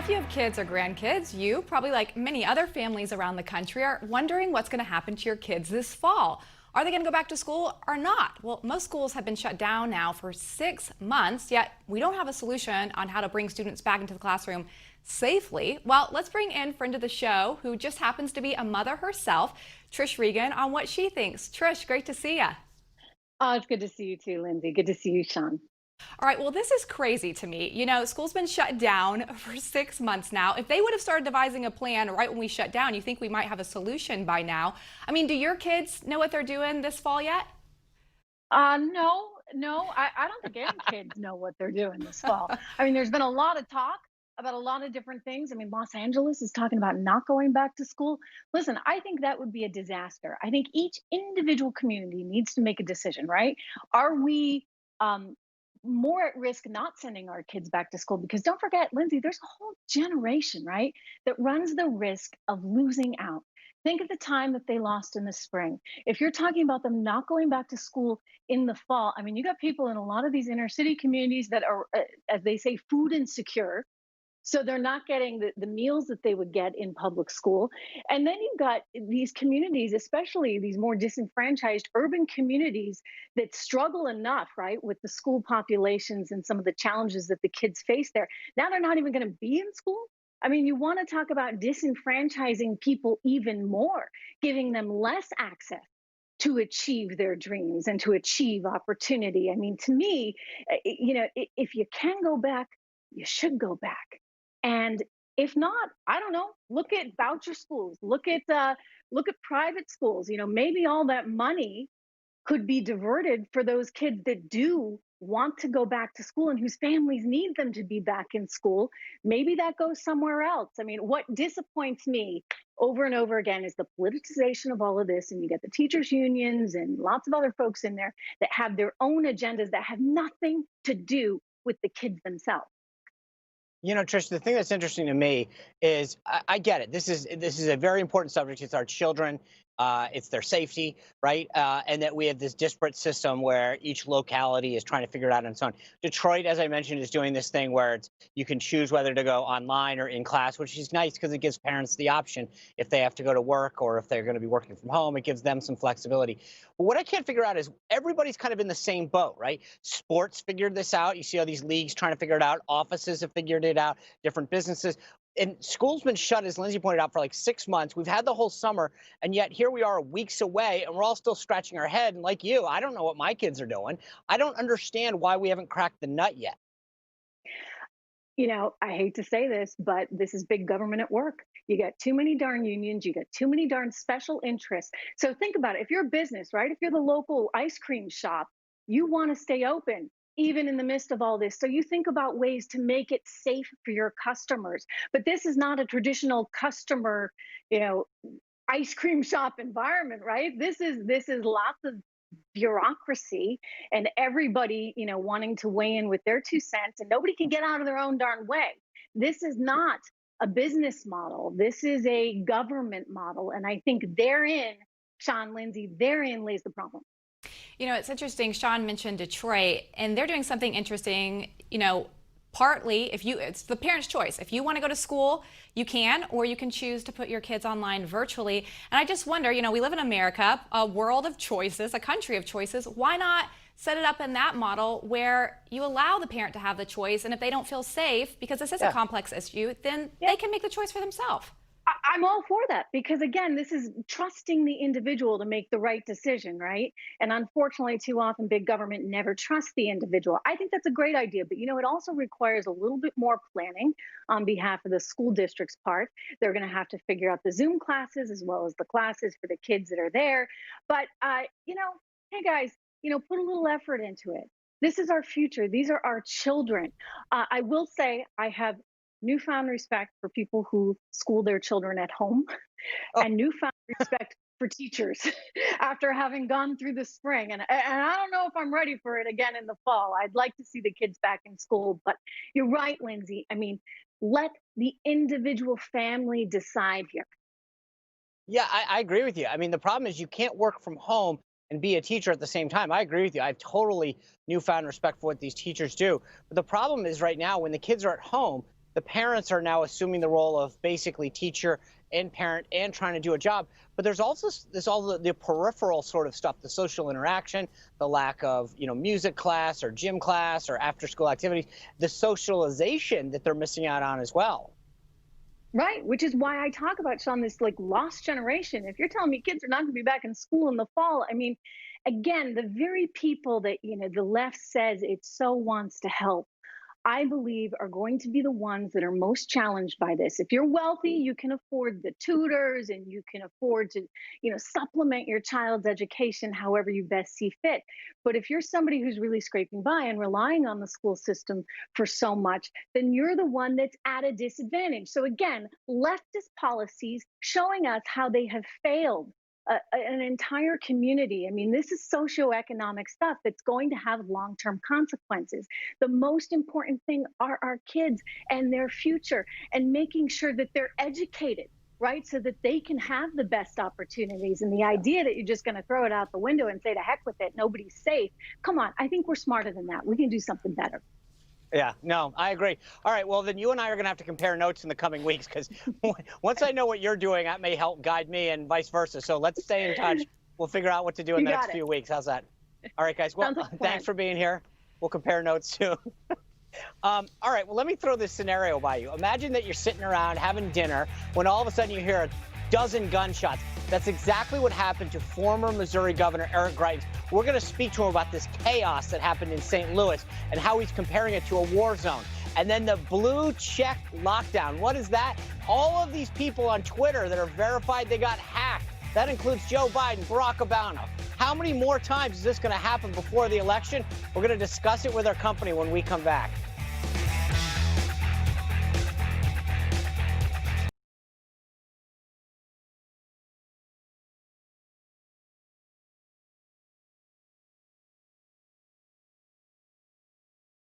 if you have kids or grandkids, you, probably like many other families around the country, are wondering what's going to happen to your kids this fall. Are they going to go back to school or not? Well, most schools have been shut down now for 6 months, yet we don't have a solution on how to bring students back into the classroom safely. Well, let's bring in friend of the show who just happens to be a mother herself, Trish Regan, on what she thinks. Trish, great to see you. Oh, it's good to see you too, Lindsay. Good to see you, Sean. All right, well, this is crazy to me. You know, school's been shut down for 6 months now. If they would have started devising a plan right when we shut down, you think we might have a solution by now. I mean, do your kids know what they're doing this fall yet? No, I don't think any kids know what they're doing this fall. I mean, there's been a lot of talk about a lot of different things. I mean, Los Angeles is talking about not going back to school. Listen, I think that would be a disaster. I think each individual community needs to make a decision, right? Are we um, more at risk not sending our kids back to school? Because don't forget, Lindsay, there's a whole generation, right, that runs the risk of losing out. Think of the time that they lost in the spring. If you're talking about them not going back to school in the fall, I mean, you got people in a lot of these inner city communities that are, as they say, food insecure, so they're not getting the meals that they would get in public school. And then you've got these communities, especially these more disenfranchised urban communities that struggle enough, right, with the school populations and some of the challenges that the kids face there. Now they're not even going to be in school. I mean, you want to talk about disenfranchising people even more, giving them less access to achieve their dreams and to achieve opportunity. I mean, to me, if you can go back, you should go back. And if not, I don't know, look at voucher schools, look at private schools. You know, maybe all that money could be diverted for those kids that do want to go back to school and whose families need them to be back in school. Maybe that goes somewhere else. I mean, what disappoints me over and over again is the politicization of all of this. And you get the teachers' unions and lots of other folks in there that have their own agendas that have nothing to do with the kids themselves. You know, Trish, the thing that's interesting to me is I get it. This is a very important subject. It's our children. It's their safety, right? And that we have this disparate system where each locality is trying to figure it out and so on. Detroit, as I mentioned, is doing this thing where you can choose whether to go online or in class, which is nice because it gives parents the option if they have to go to work or if they're going to be working from home. It gives them some flexibility. But what I can't figure out is everybody's kind of in the same boat, right? Sports figured this out. You see all these leagues trying to figure it out. Offices have figured it out. Different businesses. And school's been shut, as Lindsay pointed out, for like 6 months. We've had the whole summer, and yet here we are weeks away, and we're all still scratching our head. And like you, I don't know what my kids are doing. I don't understand why we haven't cracked the nut yet. You know, I hate to say this, but this is big government at work. You got too many darn unions, you got too many darn special interests. So think about it. If you're a business, right? If you're the local ice cream shop, you want to stay open even in the midst of all this. So you think about ways to make it safe for your customers. But this is not a traditional customer, you know, ice cream shop environment, right? This is lots of bureaucracy and everybody, wanting to weigh in with their 2 cents, and nobody can get out of their own darn way. This is not a business model. This is a government model. And I think therein, Sean, Lindsay, therein lays the problem. You know, it's interesting. Sean mentioned Detroit, and they're doing something interesting, partly it's the parent's choice. If you want to go to school, you can, or you can choose to put your kids online virtually. And I just wonder, we live in America, a world of choices, a country of choices. Why not set it up in that model where you allow the parent to have the choice? And if they don't feel safe, because this is a complex issue, then they can make the choice for themselves. I'm all for that because, again, this is trusting the individual to make the right decision, right? And unfortunately, too often, big government never trusts the individual. I think that's a great idea, but it also requires a little bit more planning on behalf of the school district's part. They're going to have to figure out the Zoom classes as well as the classes for the kids that are there. But hey guys, put a little effort into it. This is our future. These are our children. I will say I have newfound respect for people who school their children at home Oh, and newfound respect for teachers after having gone through the spring. And I don't know if I'm ready for it again in the fall. I'd like to see the kids back in school. But you're right, Lindsay. I mean, let the individual family decide here. yeah, I agree with you. I mean, the problem is you can't work from home and be a teacher at the same time. I agree with you. I have totally newfound respect for what these teachers do. But the problem is right now when the kids are at home, the parents are now assuming the role of basically teacher and parent and trying to do a job. But there's also all the peripheral sort of stuff, the social interaction, the lack of, music class or gym class or after school activities, the socialization that they're missing out on as well. Right, which is why I talk about, Sean, this like lost generation. If you're telling me kids are not going to be back in school in the fall, I mean, again, the very people that, the left says it so wants to help, I believe are going to be the ones that are most challenged by this. If you're wealthy, you can afford the tutors and you can afford to, supplement your child's education however you best see fit. But if you're somebody who's really scraping by and relying on the school system for so much, then you're the one that's at a disadvantage. So again, leftist policies showing us how they have failed an entire community. I mean, this is socioeconomic stuff that's going to have long-term consequences. The most important thing are our kids and their future and making sure that they're educated, right? So that they can have the best opportunities. And the idea that you're just going to throw it out the window and say, to heck with it, nobody's safe. Come on, I think we're smarter than that. We can do something better. Yeah, no, I agree. All right, well, then you and I are going to have to compare notes in the coming weeks because once I know what you're doing, that may help guide me and vice versa. So let's stay in touch. We'll figure out what to do in the next few weeks. How's that? All right, guys. Well, thanks for being here. We'll compare notes too. All right, well, let me throw this scenario by you. Imagine that you're sitting around having dinner when all of a sudden you hear a dozen gunshots. That's exactly what happened to former Missouri Governor Eric Greitens. We're going to speak to him about this chaos that happened in St. Louis and how he's comparing it to a war zone. And then the blue check lockdown. What is that? All of these people on Twitter that are verified they got hacked. That includes Joe Biden, Barack Obama. How many more times is this going to happen before the election? We're going to discuss it with our company when we come back.